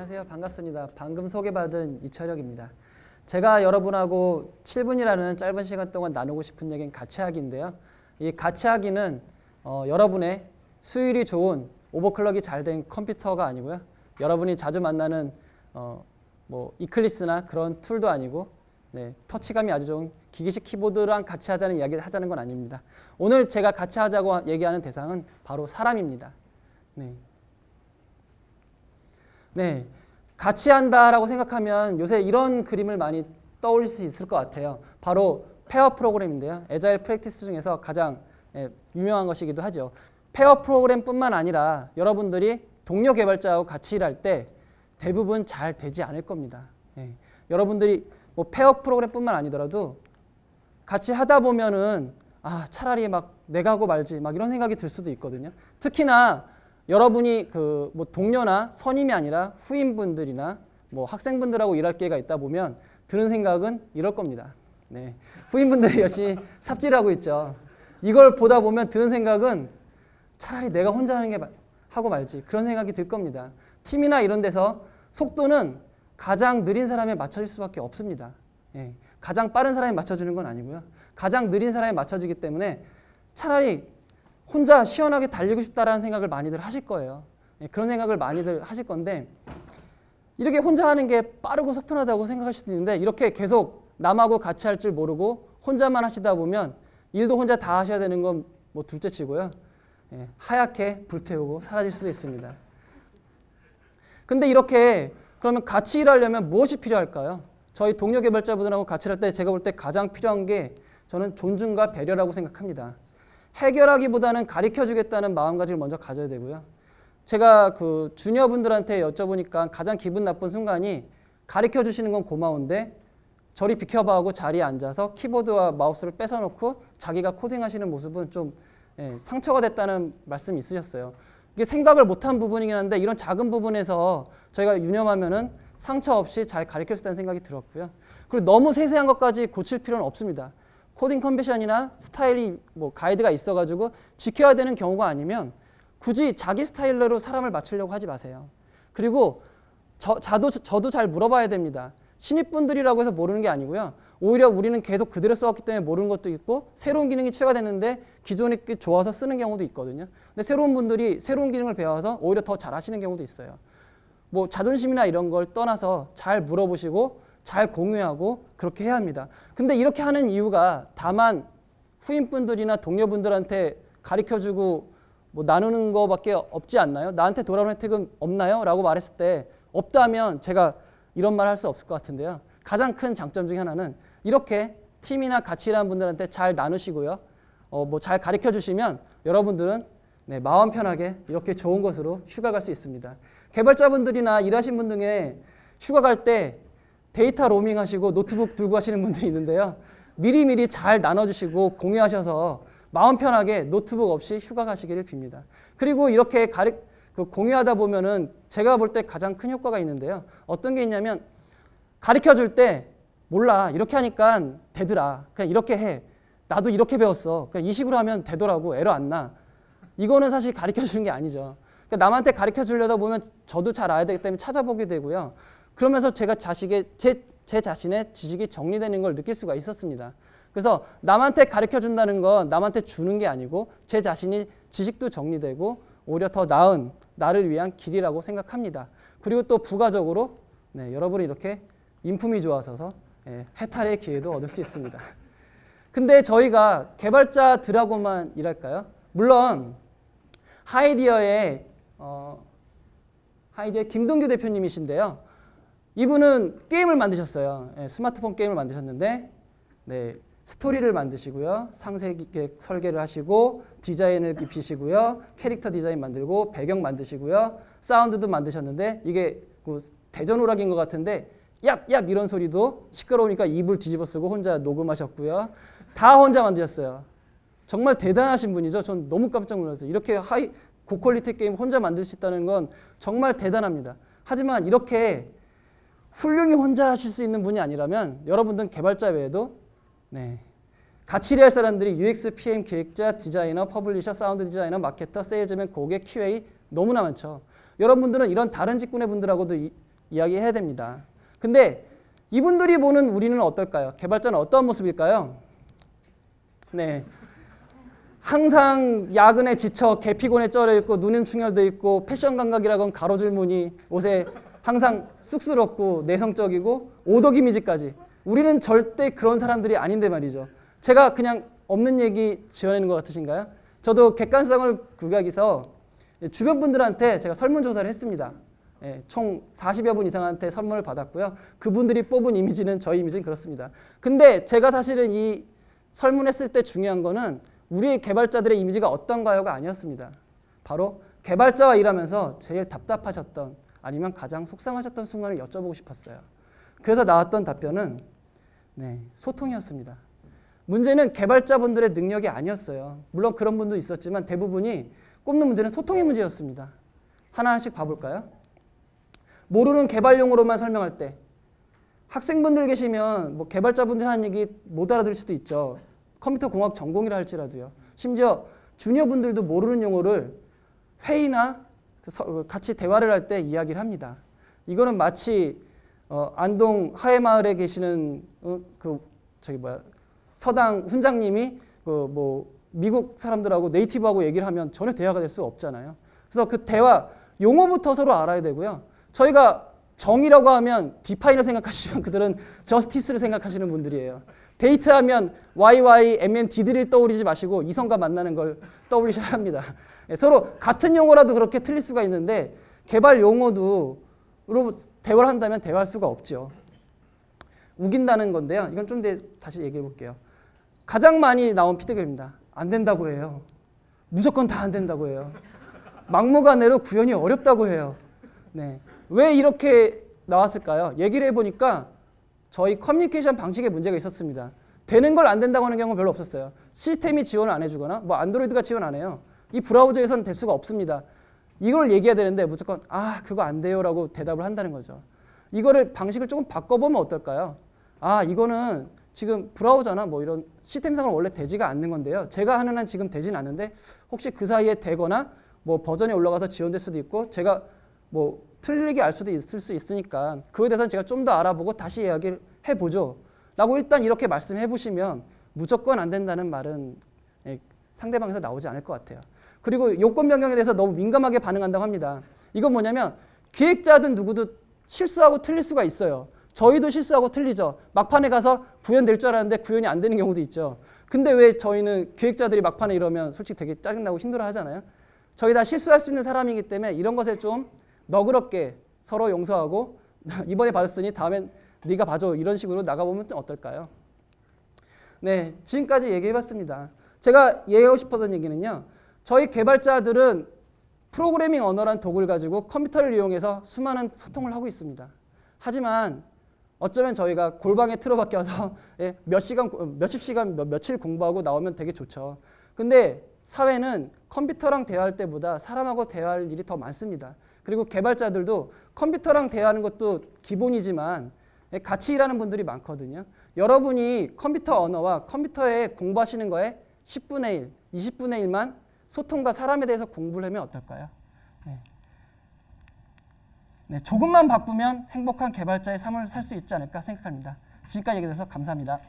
안녕하세요. 반갑습니다. 방금 소개받은 이철혁입니다. 제가 여러분하고 7분이라는 짧은 시간 동안 나누고 싶은 얘기는 가치하기인데요. 이 가치하기는 여러분의 수율이 좋은 오버클럭이 잘 된 컴퓨터가 아니고요. 여러분이 자주 만나는 뭐 이클립스나 그런 툴도 아니고 터치감이 아주 좋은 기계식 키보드랑 같이 하자는 이야기를 하자는 건 아닙니다. 오늘 제가 같이 하자고 얘기하는 대상은 바로 사람입니다. 같이 한다라고 생각하면 요새 이런 그림을 많이 떠올릴 수 있을 것 같아요. 바로 페어 프로그램인데요. 애자일 프랙티스 중에서 가장 유명한 것이기도 하죠. 페어 프로그램뿐만 아니라 여러분들이 동료 개발자하고 같이 일할 때 대부분 잘 되지 않을 겁니다. 여러분들이 뭐 페어 프로그램뿐만 아니더라도 같이 하다 보면은 차라리 막 내가 하고 말지 막 이런 생각이 들 수도 있거든요. 특히나 여러분이 뭐 동료나 선임이 아니라 후임분들이나 뭐 학생분들하고 일할 기회가 있다 보면 드는 생각은 이럴 겁니다. 후임분들이 열심히 삽질하고 있죠. 이걸 보다 보면 드는 생각은 차라리 내가 혼자 하는 게 하고 말지 그런 생각이 들 겁니다. 팀이나 이런 데서 속도는 가장 느린 사람에 맞춰질 수밖에 없습니다. 가장 빠른 사람에 맞춰주는 건 아니고요. 가장 느린 사람에 맞춰주기 때문에 차라리 혼자 시원하게 달리고 싶다라는 생각을 많이들 하실 거예요. 그런 생각을 많이들 하실 건데 이렇게 혼자 하는 게 빠르고 속편하다고 생각하실 수도 있는데 이렇게 계속 남하고 같이 할 줄 모르고 혼자만 하시다 보면 일도 혼자 다 하셔야 되는 건 뭐 둘째 치고요. 하얗게 불태우고 사라질 수도 있습니다. 근데 이렇게 그러면 같이 일하려면 무엇이 필요할까요? 저희 동료 개발자분들하고 같이 할 때 제가 볼 때 가장 필요한 게 저는 존중과 배려라고 생각합니다. 해결하기보다는 가르쳐주겠다는 마음가짐을 먼저 가져야 되고요. 제가 주니어분들한테 여쭤보니까 가장 기분 나쁜 순간이 가르쳐주시는 건 고마운데 저리 비켜봐 하고 자리에 앉아서 키보드와 마우스를 뺏어놓고 자기가 코딩하시는 모습은 좀 상처가 됐다는 말씀이 있으셨어요. 이게 생각을 못한 부분이긴 한데 이런 작은 부분에서 저희가 유념하면은 상처 없이 잘 가르쳐줬다는 생각이 들었고요. 그리고 너무 세세한 것까지 고칠 필요는 없습니다. 코딩 컨벤션이나 스타일이 뭐 가이드가 있어가지고 지켜야 되는 경우가 아니면 굳이 자기 스타일대로 사람을 맞추려고 하지 마세요. 그리고 저도 잘 물어봐야 됩니다. 신입분들이라고 해서 모르는 게 아니고요. 오히려 우리는 계속 그대로 써왔기 때문에 모르는 것도 있고 새로운 기능이 추가됐는데 기존이 좋아서 쓰는 경우도 있거든요. 근데 새로운 분들이 새로운 기능을 배워서 오히려 더 잘하시는 경우도 있어요. 뭐 자존심이나 이런 걸 떠나서 잘 물어보시고 잘 공유하고 그렇게 해야 합니다. 근데 이렇게 하는 이유가 다만 후임분들이나 동료분들한테 가르쳐주고 뭐 나누는 거밖에 없지 않나요? 나한테 돌아오는 혜택은 없나요? 라고 말했을 때 없다면 제가 이런 말 할 수 없을 것 같은데요. 가장 큰 장점 중에 하나는 이렇게 팀이나 같이 일하는 분들한테 잘 나누시고요. 뭐 잘 가르쳐 주시면 여러분들은 마음 편하게 이렇게 좋은 곳으로 휴가 갈 수 있습니다. 개발자분들이나 일하신 분 중에 휴가 갈 때 데이터 로밍 하시고 노트북 들고 가시는 분들이 있는데요. 미리미리 잘 나눠주시고 공유하셔서 마음 편하게 노트북 없이 휴가 가시기를 빕니다. 그리고 이렇게 공유하다 보면은 제가 볼 때 가장 큰 효과가 있는데요. 어떤 게 있냐면 가르쳐 줄 때 몰라 이렇게 하니까 되더라. 그냥 이렇게 해. 나도 이렇게 배웠어. 그냥 이 식으로 하면 되더라고. 에러 안 나. 이거는 사실 가르쳐 주는 게 아니죠. 그러니까 남한테 가르쳐 주려다 보면 저도 잘 알아야 되기 때문에 찾아보게 되고요. 그러면서 제가 제 자신의 지식이 정리되는 걸 느낄 수가 있었습니다. 그래서 남한테 가르쳐 준다는 건 남한테 주는 게 아니고 제 자신이 지식도 정리되고 오히려 더 나은 나를 위한 길이라고 생각합니다. 그리고 또 부가적으로 여러분이 이렇게 인품이 좋아져서 해탈의 기회도 얻을 수 있습니다. 근데 저희가 개발자들하고만 일할까요? 물론 하이디어의 김동규 대표님이신데요. 이분은 게임을 만드셨어요. 스마트폰 게임을 만드셨는데 스토리를 만드시고요. 상세하게 설계를 하시고 디자인을 입히시고요. 캐릭터 디자인 만들고 배경 만드시고요. 사운드도 만드셨는데 이게 대전 오락인 것 같은데 얍얍 이런 소리도 시끄러우니까 이불 뒤집어 쓰고 혼자 녹음하셨고요. 다 혼자 만드셨어요. 정말 대단하신 분이죠. 전 너무 깜짝 놀랐어요. 이렇게 고퀄리티 게임 혼자 만들 수 있다는 건 정말 대단합니다. 하지만 이렇게 훌륭히 혼자 하실 수 있는 분이 아니라면 여러분들은 개발자 외에도 같이 일할 사람들이 UX, PM, 기획자, 디자이너, 퍼블리셔, 사운드 디자이너, 마케터, 세일즈맨, 고객, QA 너무나 많죠. 여러분들은 이런 다른 직군의 분들하고도 이야기해야 됩니다. 근데 이분들이 보는 우리는 어떨까요? 개발자는 어떤 모습일까요? 네, 항상 야근에 지쳐 개피곤에 쩔어 있고 눈은 충혈돼 있고 패션 감각이라곤 가로줄 무늬 옷에 항상 쑥스럽고 내성적이고 오덕 이미지까지. 우리는 절대 그런 사람들이 아닌데 말이죠. 제가 그냥 없는 얘기 지어내는 것 같으신가요? 저도 객관성을 구하기 위해서 주변 분들한테 제가 설문조사를 했습니다. 총 40여 분 이상한테 설문을 받았고요. 그분들이 뽑은 이미지는 저희 이미지는 그렇습니다. 근데 제가 사실은 이 설문했을 때 중요한 거는 우리 개발자들의 이미지가 어떤가요가 아니었습니다. 바로 개발자와 일하면서 제일 답답하셨던 아니면 가장 속상하셨던 순간을 여쭤보고 싶었어요. 그래서 나왔던 답변은 소통이었습니다. 문제는 개발자분들의 능력이 아니었어요. 물론 그런 분도 있었지만 대부분이 꼽는 문제는 소통의 문제였습니다. 하나씩 봐볼까요? 모르는 개발 용어로만 설명할 때 학생분들 계시면 뭐 개발자분들 하는 얘기 못 알아들을 수도 있죠. 컴퓨터 공학 전공이라 할지라도요. 심지어 주니어분들도 모르는 용어를 회의나 같이 대화를 할 때 이야기를 합니다. 이거는 마치 안동 하회마을에 계시는 서당 훈장님이 미국 사람들하고 네이티브하고 얘기를 하면 전혀 대화가 될 수가 없잖아요. 그래서 그 대화 용어부터 서로 알아야 되고요. 저희가 정의라고 하면 디파이너 생각하시면 그들은 저스티스를 생각하시는 분들이에요. 데이트하면 YY, MND들을 떠올리지 마시고 이성과 만나는 걸 떠올리셔야 합니다. 서로 같은 용어라도 그렇게 틀릴 수가 있는데 개발 용어도 대화를 한다면 대화할 수가 없죠. 우긴다는 건데요. 이건 좀 다시 얘기해 볼게요. 가장 많이 나온 피드백입니다. 안 된다고 해요. 무조건 다 안 된다고 해요. 막무가내로 구현이 어렵다고 해요. 네. 왜 이렇게 나왔을까요? 얘기를 해보니까 저희 커뮤니케이션 방식에 문제가 있었습니다. 되는 걸 안 된다고 하는 경우는 별로 없었어요. 시스템이 지원을 안 해주거나 뭐 안드로이드가 지원 안 해요. 이 브라우저에서는 될 수가 없습니다. 이걸 얘기해야 되는데 무조건 그거 안 돼요 라고 대답을 한다는 거죠. 이거를 방식을 조금 바꿔보면 어떨까요? 이거는 지금 브라우저나 뭐 이런 시스템상으로 원래 되지가 않는 건데요. 제가 하는 한 지금 되진 않는데 혹시 그 사이에 되거나 뭐 버전이 올라가서 지원될 수도 있고 제가 뭐 틀리게 알 수도 있을 수 있으니까 그거에 대해서는 제가 좀 더 알아보고 다시 이야기를 해보죠. 라고 일단 이렇게 말씀해 보시면 무조건 안 된다는 말은 상대방에서 나오지 않을 것 같아요. 그리고 요건 변경에 대해서 너무 민감하게 반응한다고 합니다. 이건 뭐냐면 기획자든 누구든 실수하고 틀릴 수가 있어요. 저희도 실수하고 틀리죠. 막판에 가서 구현될 줄 알았는데 구현이 안 되는 경우도 있죠. 근데 왜 저희는 기획자들이 막판에 이러면 솔직히 되게 짜증나고 힘들어 하잖아요. 저희 다 실수할 수 있는 사람이기 때문에 이런 것에 좀 너그럽게 서로 용서하고 이번에 받았으니 다음엔 네가 봐줘 이런 식으로 나가보면 어떨까요? 네, 지금까지 얘기해봤습니다. 제가 얘기하고 싶었던 얘기는요. 저희 개발자들은 프로그래밍 언어란 도구를 가지고 컴퓨터를 이용해서 수많은 소통을 하고 있습니다. 하지만 어쩌면 저희가 골방에 틀어박혀서 몇십 시간, 며칠 공부하고 나오면 되게 좋죠. 근데 사회는 컴퓨터랑 대화할 때보다 사람하고 대화할 일이 더 많습니다. 그리고 개발자들도 컴퓨터랑 대화하는 것도 기본이지만 같이 일하는 분들이 많거든요. 여러분이 컴퓨터 언어와 컴퓨터에 공부하시는 거에 10분의 1, 20분의 1만 소통과 사람에 대해서 공부를 하면 어떨까요? 조금만 바꾸면 행복한 개발자의 삶을 살 수 있지 않을까 생각합니다. 지금까지 얘기해서 감사합니다.